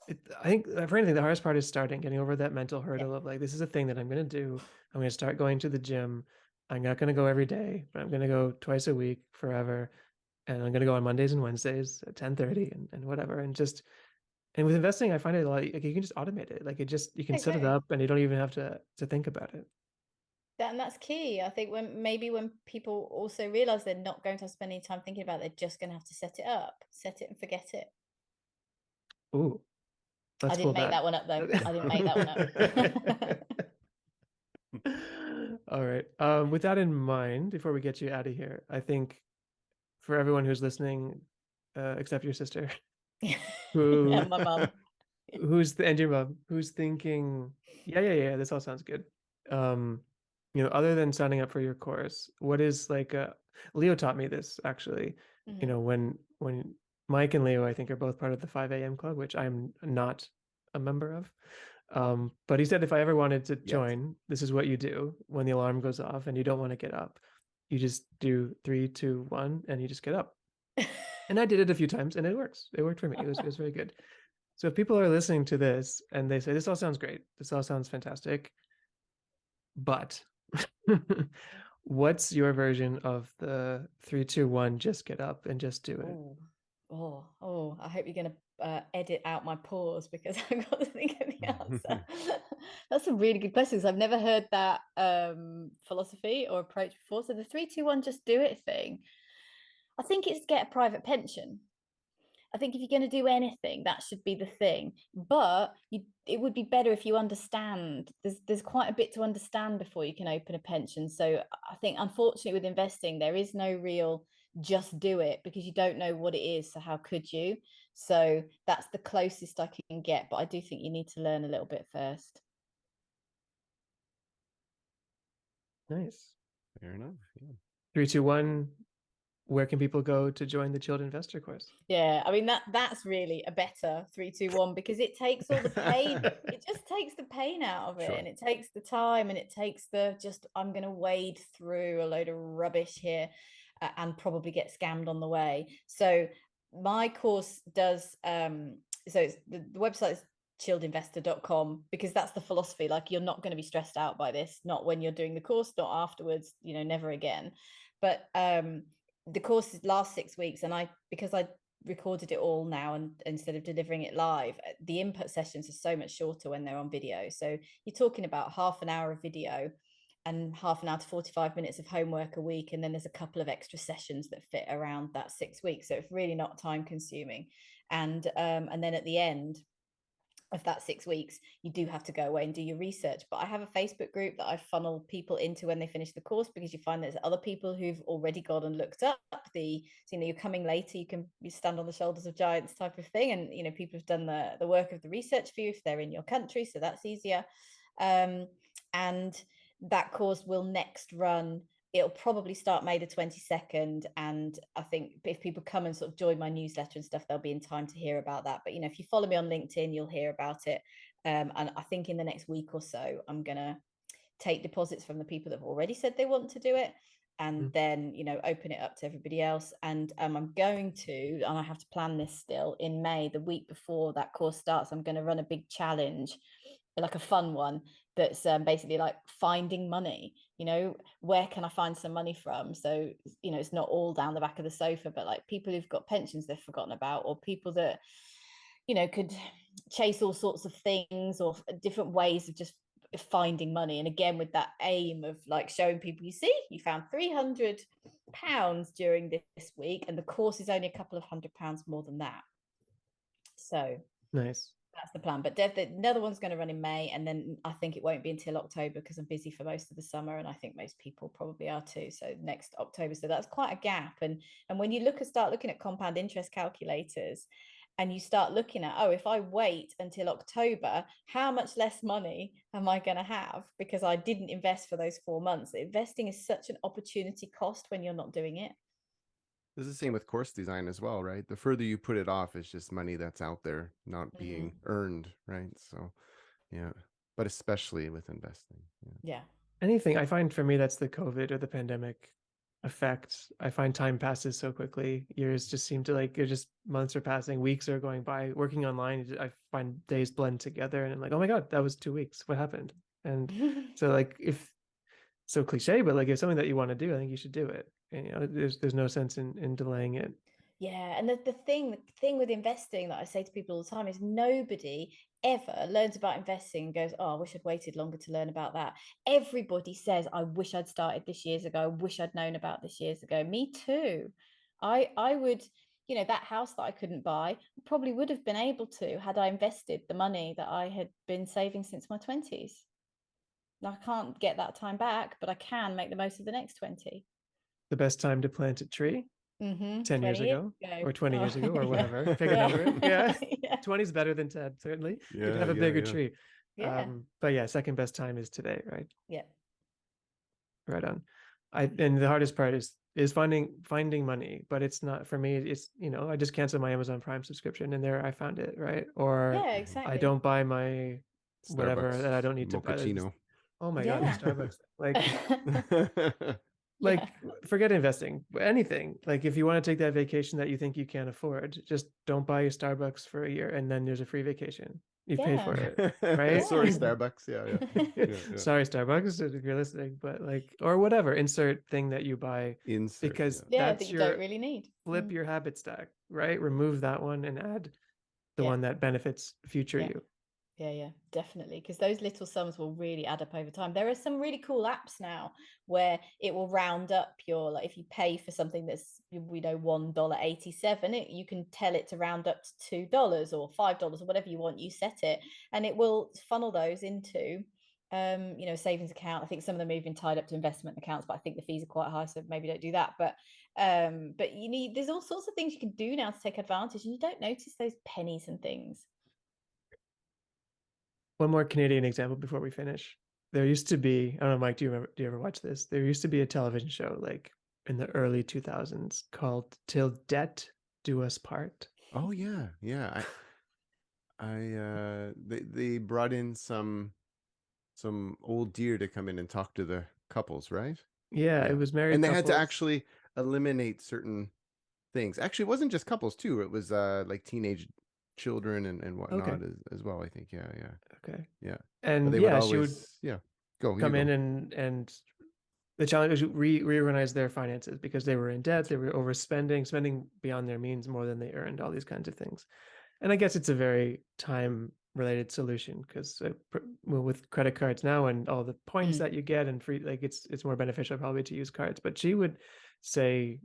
I think for anything, the hardest part is getting over that mental hurdle of like, this is a thing that I'm going to do. I'm going to start going to the gym. I'm not going to go every day, but I'm going to go twice a week forever. And I'm going to go on Mondays and Wednesdays at 10:30 and whatever. And with investing, I find it a lot, like you can just automate it. Like you can set it up and you don't even have to think about it. And that's key. I think when people also realize they're not going to spend any time thinking about it, they're just going to have to set it up, set it and forget it. Ooh, I didn't make that one up though. I didn't make that one up. All right. With that in mind, before we get you out of here, I think for everyone who's listening, except your sister, who and my mum, and your mom, who's thinking, yeah, this all sounds good. Other than signing up for your course, what is like Leo taught me this actually. When Mike and Leo, I think, are both part of the 5 a.m. club, which I'm not a member of. But he said if I ever wanted to join, this is what you do when the alarm goes off and you don't want to get up. You just do 3, 2, 1, and you just get up. And I did it a few times, and it works. It worked for me. It was very good. So if people are listening to this and they say, this all sounds great, this all sounds fantastic, but what's your version of the 3, 2, 1, just get up and just do it? I hope you're going to edit out my pause because I've got to think of the answer. That's a really good question because I've never heard that philosophy or approach before. So the 3, 2, 1, just do it thing. I think it's get a private pension. I think if you're going to do anything, that should be the thing. But it would be better if you understand. There's quite a bit to understand before you can open a pension. So I think, unfortunately, with investing, there is no real just do it because you don't know what it is. So how could you? So that's the closest I can get. But I do think you need to learn a little bit first. Nice. Fair enough. Yeah. 3, 2, 1. Where can people go to join the Chilled Investor course? Yeah, I mean that's really a better 3, 2, 1 because it takes all the pain. It just takes the pain out of it, and it takes the time, and it takes I'm going to wade through a load of rubbish here, and probably get scammed on the way. So my course does. So it's, the website is chilledinvestor.com because that's the philosophy. Like you're not going to be stressed out by this, not when you're doing the course, not afterwards. Never again. But the course lasts 6 weeks, and because I recorded it all now and instead of delivering it live, the input sessions are so much shorter when they're on video. So you're talking about half an hour of video and half an hour to 45 minutes of homework a week, and then there's a couple of extra sessions that fit around that 6 weeks, so it's really not time consuming. And then at the end of that 6 weeks, you do have to go away and do your research. But I have a Facebook group that I funnel people into when they finish the course, because you find there's other people who've already gone and looked up you're coming later, you stand on the shoulders of giants type of thing. And, people have done the work of the research for you if they're in your country. So that's easier. And that course will next run. It'll probably start May the 22nd. And I think if people come and sort of join my newsletter and stuff, they'll be in time to hear about that. But, if you follow me on LinkedIn, you'll hear about it. And I think in the next week or so, I'm going to take deposits from the people that have already said they want to do it. And then, open it up to everybody else. And I'm going to, and I have to plan this still, in May, the week before that course starts, I'm going to run a big challenge, like a fun one, that's basically like finding money. Where can I find some money from? So it's not all down the back of the sofa, but like people who've got pensions they've forgotten about, or people that could chase all sorts of things, or different ways of just finding money. And again, with that aim of like showing people, you found £300 during this week, and the course is only a couple of £100 more than that. So nice. That's the plan. But another one's going to run in May, and then I think it won't be until October because I'm busy for most of the summer, and I think most people probably are too. So next October. So that's quite a gap. And when you start looking at compound interest calculators, and you start looking at, if I wait until October, how much less money am I going to have because I didn't invest for those 4 months? Investing is such an opportunity cost when you're not doing it. This is the same with course design as well, right? The further you put it off, it's just money that's out there, not being earned, right? So, yeah, but especially with investing. Yeah. Anything, I find for me, that's the COVID or the pandemic effect. I find time passes so quickly. Years just seem to like, just months are passing, weeks are going by. Working online, I find days blend together and I'm like, oh my God, that was 2 weeks. What happened? And so like, if so cliche, but like if something that you want to do, I think you should do it. And, there's no sense in delaying it. Yeah, and the thing with investing that I say to people all the time is nobody ever learns about investing and goes, oh, I wish I'd waited longer to learn about that. Everybody says, I wish I'd started this years ago. I wish I'd known about this years ago. Me too. I would, that house that I couldn't buy, probably would have been able to had I invested the money that I had been saving since my 20s. Now, I can't get that time back, but I can make the most of the next 20. The best time to plant a tree? 10 years 20 years ago ago. or 20 years ago or Yeah. whatever. Pick a Yeah. number. Yeah. Yeah. 20 is better than 10, certainly. You can Yeah, have a yeah, bigger yeah. tree. Yeah. But yeah, second best time is today, right? Yeah. Right on. And the hardest part is finding money, but it's not for me. It's, I just canceled my Amazon Prime subscription and there I found it, right? Or Yeah, I exactly. don't buy my whatever Starbucks that I don't need to buy. mochaccino. Oh my God, Yeah. Starbucks. Like, Yeah. forget investing, anything. Like if you want to take that vacation that you think you can't afford, just don't buy your Starbucks for a year and then there's a free vacation. You've paid for it, right? Sorry, Yeah. Starbucks. Yeah. Yeah. Sorry, Starbucks, if you're listening, but like, or whatever, insert thing that you buy Insert. because Yeah, that that's you your don't really need. flip your habit stack, right? Remove that one and add the Yeah. one that benefits future Yeah. you. Yeah, definitely. Because those little sums will really add up over time. There are some really cool apps now where it will round up your, like if you pay for something that's, $1.87, you can tell it to round up to $2 or $5 or whatever you want. You set it and it will funnel those into, savings account. I think some of them are even tied up to investment accounts, but I think the fees are quite high, so maybe don't do that. But there's all sorts of things you can do now to take advantage, and you don't notice those pennies and things. One more Canadian example before we finish. There used to be, I don't know, Mike, do you ever watch this? There used to be a television show like in the early 2000s called Till Debt Do Us Part. Oh yeah. They brought in some old deer to come in and talk to the couples, right? Yeah, it was married And they couples. had to actually eliminate certain things. Actually, it wasn't just couples too. It was like teenage children and whatnot as well, I think. Yeah. Okay. Yeah. And they yeah, would she would come in and the challenge was reorganize their finances because they were in debt, they were overspending, spending beyond their means more than they earned, all these kinds of things. And I guess it's a very time related solution because with credit cards now and all the points that you get and free, like it's more beneficial probably to use cards. But she would say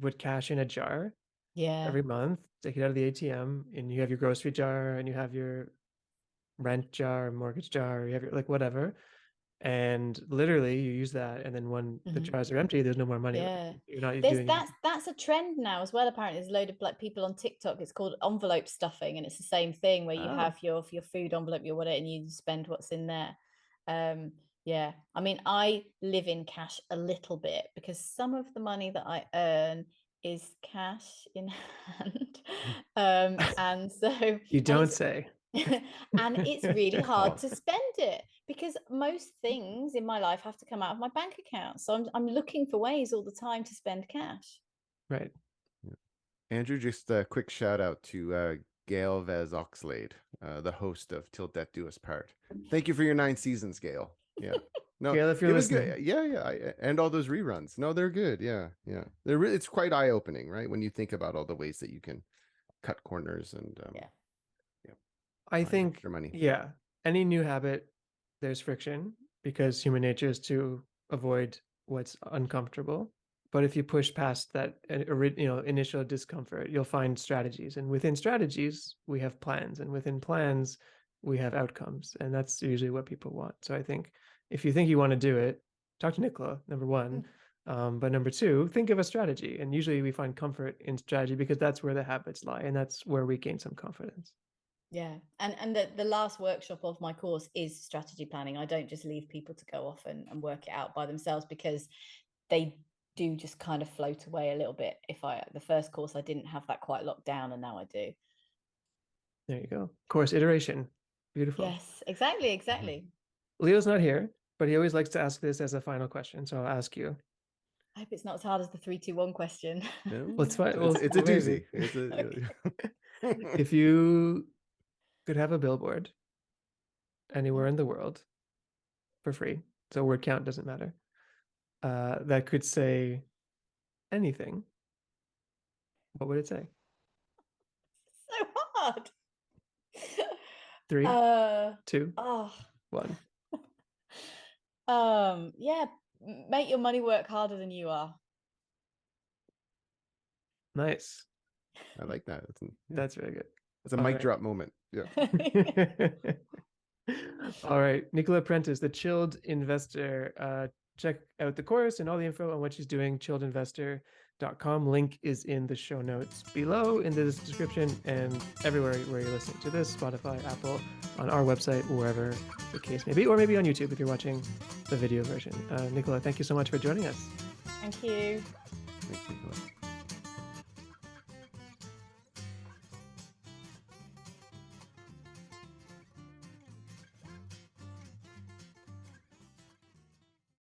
put cash in a jar every month, take it out of the ATM, and you have your grocery jar and you have your rent jar, mortgage jar, you have your like whatever. And literally you use that, and then when the jars are empty, there's no more money left. You're not doing that's a trend now as well. Apparently there's a load of like people on TikTok, it's called envelope stuffing, and it's the same thing where you have your food envelope, your whatever, and you spend what's in there. I mean, I live in cash a little bit because some of the money that I earn is cash in hand. And so you don't say. and it's really hard to spend it because most things in my life have to come out of my bank account. So I'm looking for ways all the time to spend cash. Right. Andrew, just a quick shout out to Gail Vez Oxlade, the host of Till Death Do Us Part. Thank you for your 9 seasons, Gail. Yeah. No, Gail, if you're listening. Good. Yeah. And all those reruns. No, they're good. Yeah. It's quite eye opening, right? When you think about all the ways that you can cut corners and I think money. Yeah, any new habit, there's friction because human nature is to avoid what's uncomfortable. But if you push past that initial discomfort, you'll find strategies, and within strategies we have plans, and within plans we have outcomes, and that's usually what people want. So I think if you think you want to do it, talk to Nicola, number one. But number two, think of a strategy, and usually we find comfort in strategy because that's where the habits lie, and that's where we gain some confidence. Yeah. And the last workshop of my course is strategy planning. I don't just leave people to go off and work it out by themselves, because they do just kind of float away a little bit. The first course, I didn't have that quite locked down, and now I do. There you go. Course iteration. Beautiful. Yes, exactly. Leo's not here, but he always likes to ask this as a final question. So I'll ask you. I hope it's not as hard as the 3, 2, 1 question. No, Let's find. it's a maybe. doozy. If you could have a billboard anywhere in the world for free, so word count doesn't matter, that could say anything, what would it say? So hard. 3, 2, Oh. 1. Yeah, make your money work harder than you are. Nice. I like that. That's very good. It's a mic drop moment. Yeah. All right, Nicola Prentis, the Chilled Investor. Check out the course and all the info on what she's doing, chilledinvestor.com. Link is in the show notes below, in the description, and everywhere where you're listening to this, Spotify, Apple, on our website, wherever the case may be, or maybe on YouTube if you're watching the video version. Nicola, thank you so much for joining us. Thank you. Thanks, Nicola.